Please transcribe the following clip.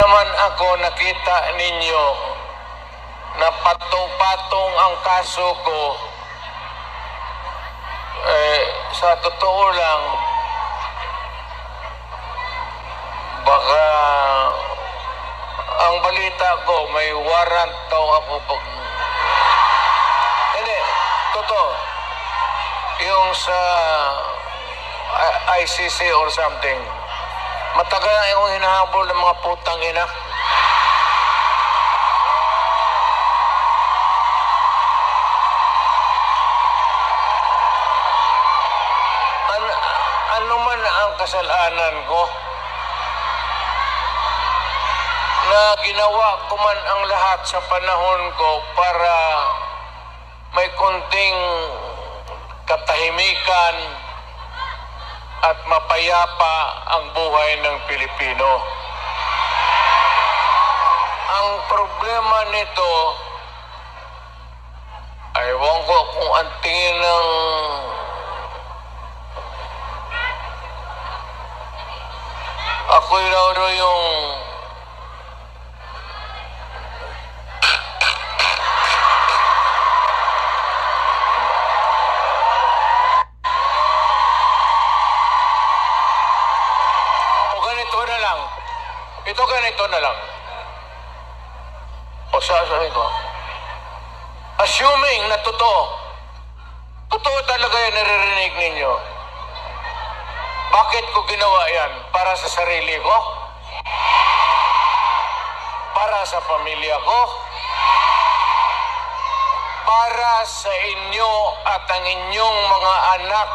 naman ako nakita ninyo na patong-patong ang kaso ko, sa totoo lang, baka ang balita ko may warrant daw ako pag... Hindi, totoo. Yung sa ICC or something. Matagal na yung hinahabol ng mga putang ina. Ano man ang kasalanan ko na ginawa ko man ang lahat sa panahon ko para may konting katahimikan at mapayapa ang buhay ng Pilipino. Ang problema nito, ewan ko kung ang tingin ng ako'y raw yung ganito na lang. O sasabihin ko, assuming na totoo talaga yung naririnig ninyo, bakit ko ginawa yan? Para sa sarili ko? Para sa pamilya ko? Para sa inyo at ang inyong mga anak